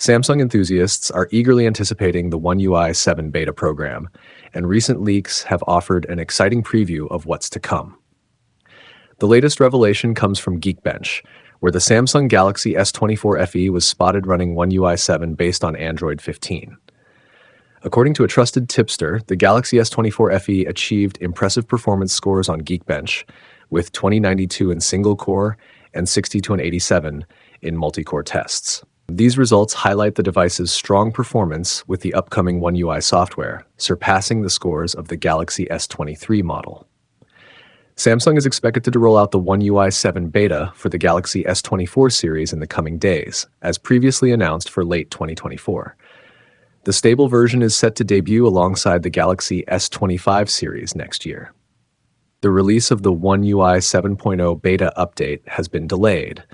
Samsung enthusiasts are eagerly anticipating the One UI 7 beta program, and recent leaks have offered an exciting preview of what's to come. The latest revelation comes from GeekBench, where the Samsung Galaxy S24 FE was spotted running One UI 7 based on Android 15. According to a trusted tipster, the Galaxy S24 FE achieved impressive performance scores on GeekBench, with 2092 in single-core and 6287 in multi-core tests. These results highlight the device's strong performance with the upcoming One UI software, surpassing the scores of the Galaxy S23 model. Samsung is expected to roll out the One UI 7 beta for the Galaxy S24 series in the coming days, as previously announced for late 2024. The stable version is set to debut alongside the Galaxy S25 series next year. The release of the One UI 7.0 beta update has been delayed,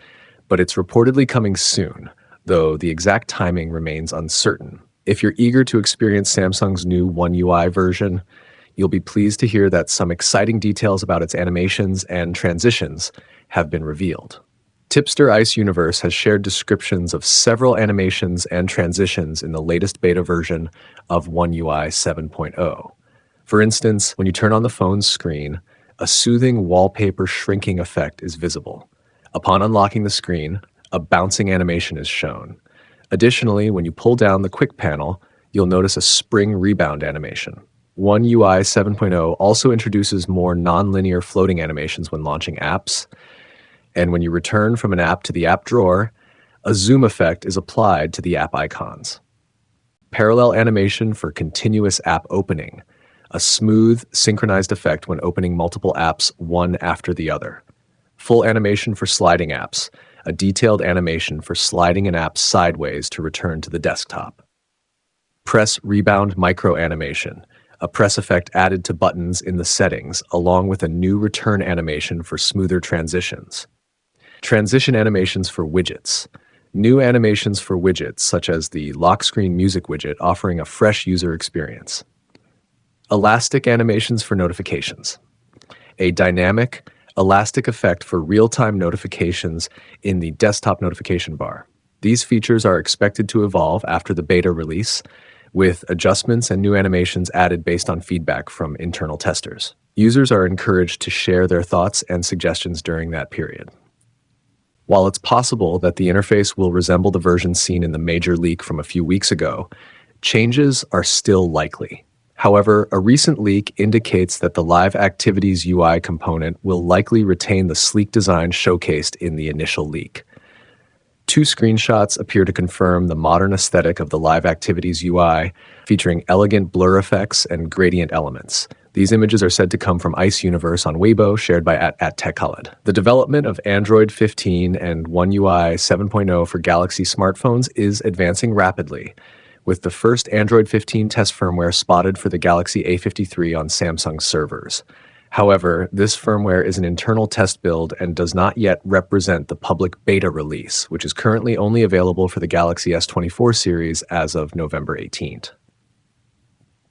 but it's reportedly coming soon, though the exact timing remains uncertain. If you're eager to experience Samsung's new One UI version, you'll be pleased to hear that some exciting details about its animations and transitions have been revealed. Tipster Ice Universe has shared descriptions of several animations and transitions in the latest beta version of One UI 7.0. For instance, when you turn on the phone's screen, a soothing wallpaper shrinking effect is visible. Upon unlocking the screen, a bouncing animation is shown. Additionally, when you pull down the quick panel, you'll notice a spring rebound animation. One UI 7.0 also introduces more non-linear floating animations when launching apps, and when you return from an app to the app drawer, a zoom effect is applied to the app icons. Parallel animation for continuous app opening, a smooth, synchronized effect when opening multiple apps one after the other. Full animation for sliding apps, a detailed animation for sliding an app sideways to return to the desktop. Press rebound micro animation, a press effect added to buttons in the settings, along with a new return animation for smoother transitions. Transition animations for widgets. New animations for widgets, such as the lock screen music widget, offering a fresh user experience. Elastic animations for notifications. A dynamic, elastic effect for real-time notifications in the desktop notification bar. These features are expected to evolve after the beta release, with adjustments and new animations added based on feedback from internal testers. Users are encouraged to share their thoughts and suggestions during that period. While it's possible that the interface will resemble the version seen in the major leak from a few weeks ago, changes are still likely. However, a recent leak indicates that the Live Activities UI component will likely retain the sleek design showcased in the initial leak. Two screenshots appear to confirm the modern aesthetic of the Live Activities UI, featuring elegant blur effects and gradient elements. These images are said to come from Ice Universe on Weibo, shared by @TechHolid. The development of Android 15 and One UI 7.0 for Galaxy smartphones is advancing rapidly, with the first Android 15 test firmware spotted for the Galaxy A53 on Samsung servers. However, this firmware is an internal test build and does not yet represent the public beta release, which is currently only available for the Galaxy S24 series as of November 18th.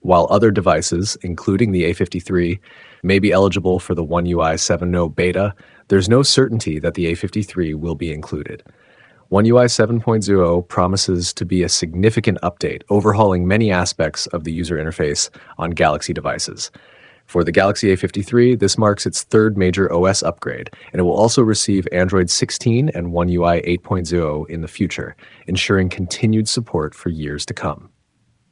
While other devices, including the A53, may be eligible for the One UI 7.0 beta, there's no certainty that the A53 will be included. One UI 7.0 promises to be a significant update, overhauling many aspects of the user interface on Galaxy devices. For the Galaxy A53, this marks its third major OS upgrade, and it will also receive Android 16 and One UI 8.0 in the future, ensuring continued support for years to come.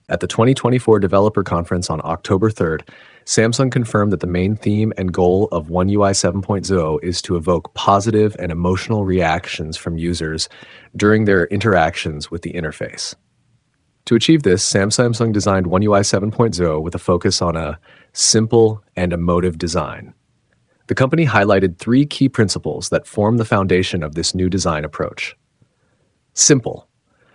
At the 2024 Developer Conference on October 3rd, Samsung confirmed that the main theme and goal of One UI 7.0 is to evoke positive and emotional reactions from users during their interactions with the interface. To achieve this, Samsung designed One UI 7.0 with a focus on a simple and emotive design. The company highlighted three key principles that form the foundation of this new design approach. Simple,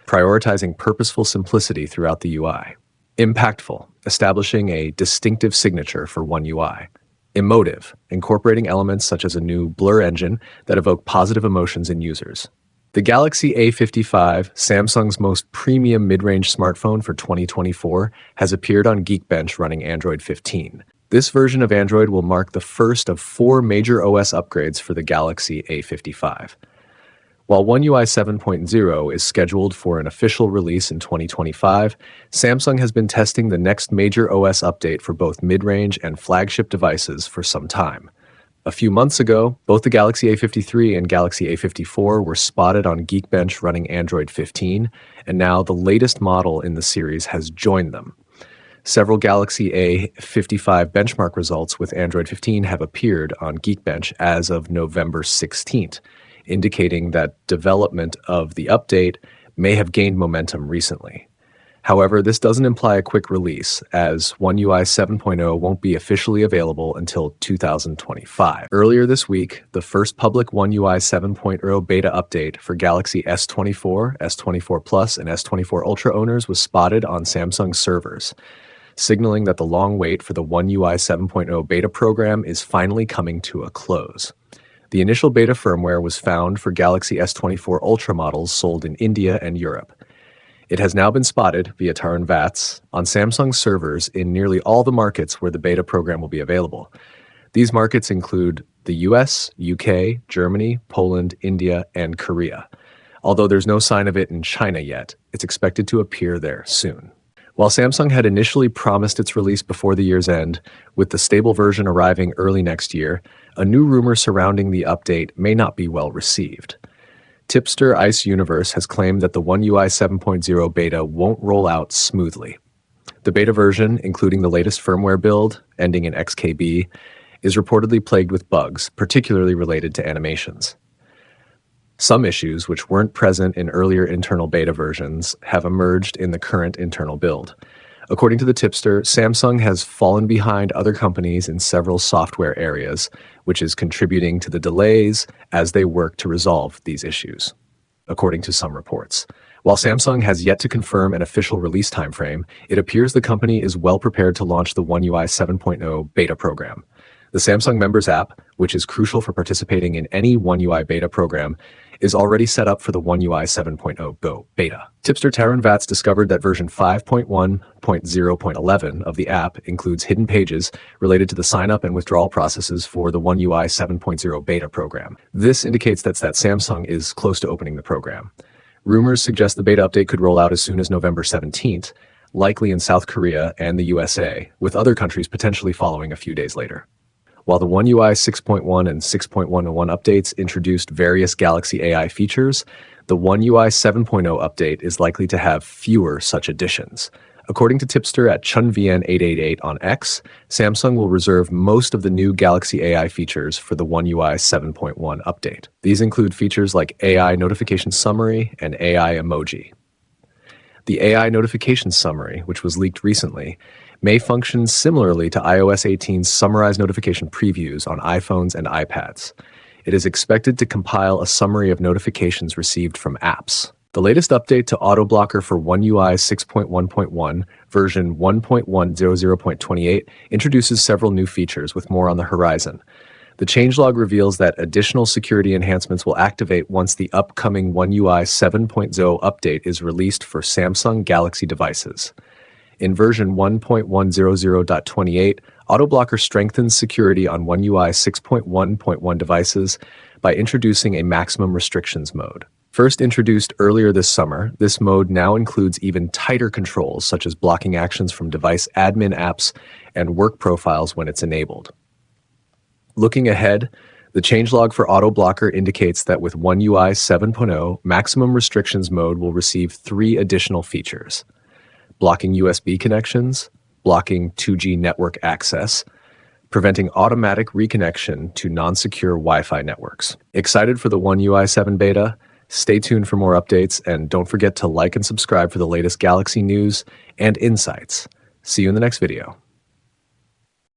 prioritizing purposeful simplicity throughout the UI. Impactful, establishing a distinctive signature for One UI. Emotive, incorporating elements such as a new blur engine that evoke positive emotions in users. The Galaxy A55, Samsung's most premium mid-range smartphone for 2024, has appeared on GeekBench running Android 15. This version of Android will mark the first of 4 major OS upgrades for the Galaxy A55. While One UI 7.0 is scheduled for an official release in 2025, Samsung has been testing the next major OS update for both mid-range and flagship devices for some time. A few months ago, both the Galaxy A53 and Galaxy A54 were spotted on GeekBench running Android 15, and now the latest model in the series has joined them. Several Galaxy A55 benchmark results with Android 15 have appeared on GeekBench as of November 16th, indicating that development of the update may have gained momentum recently. However, this doesn't imply a quick release, as One UI 7.0 won't be officially available until 2025. Earlier this week, the first public One UI 7.0 beta update for Galaxy S24, S24 Plus, and S24 Ultra owners was spotted on Samsung servers, signaling that the long wait for the One UI 7.0 beta program is finally coming to a close. The initial beta firmware was found for Galaxy S24 Ultra models sold in India and Europe. It has now been spotted via tar and VATs on Samsung servers in nearly all the markets where the beta program will be available. These markets include the US, UK, Germany, Poland, India, and Korea. Although there's no sign of it in China yet, it's expected to appear there soon. While Samsung had initially promised its release before the year's end, with the stable version arriving early next year, a new rumor surrounding the update may not be well received. Tipster Ice Universe has claimed that the One UI 7.0 beta won't roll out smoothly. The beta version, including the latest firmware build, ending in XKB, is reportedly plagued with bugs, particularly related to animations. Some issues, which weren't present in earlier internal beta versions, have emerged in the current internal build. According to the tipster, Samsung has fallen behind other companies in several software areas, which is contributing to the delays as they work to resolve these issues, according to some reports. While Samsung has yet to confirm an official release timeframe, it appears the company is well prepared to launch the One UI 7.0 beta program. The Samsung Members app, which is crucial for participating in any One UI beta program, is already set up for the One UI 7.0 Go beta. Tipster Taran Vats discovered that version 5.1.0.11 of the app includes hidden pages related to the sign-up and withdrawal processes for the One UI 7.0 beta program. This indicates that Samsung is close to opening the program. Rumors suggest the beta update could roll out as soon as November 17th, likely in South Korea and the USA, with other countries potentially following a few days later. While the One UI 6.1 and 6.101 updates introduced various Galaxy AI features, the One UI 7.0 update is likely to have fewer such additions. According to tipster at ChunVN888 on X, Samsung will reserve most of the new Galaxy AI features for the One UI 7.1 update. These include features like AI notification summary and AI emoji. The AI notification summary, which was leaked recently, may function similarly to iOS 18's summarized notification previews on iPhones and iPads. It is expected to compile a summary of notifications received from apps. The latest update to AutoBlocker for One UI 6.1.1, version 1.100.28, introduces several new features, with more on the horizon. The changelog reveals that additional security enhancements will activate once the upcoming One UI 7.0 update is released for Samsung Galaxy devices. In version 1.100.28, AutoBlocker strengthens security on One UI 6.1.1 devices by introducing a maximum restrictions mode. First introduced earlier this summer, this mode now includes even tighter controls, such as blocking actions from device admin apps and work profiles when it's enabled. Looking ahead, the changelog for AutoBlocker indicates that with One UI 7.0, maximum restrictions mode will receive 3 additional features: blocking USB connections, blocking 2G network access, preventing automatic reconnection to non-secure Wi-Fi networks. Excited for the One UI 7 beta? Stay tuned for more updates, and don't forget to like and subscribe for the latest Galaxy news and insights. See you in the next video.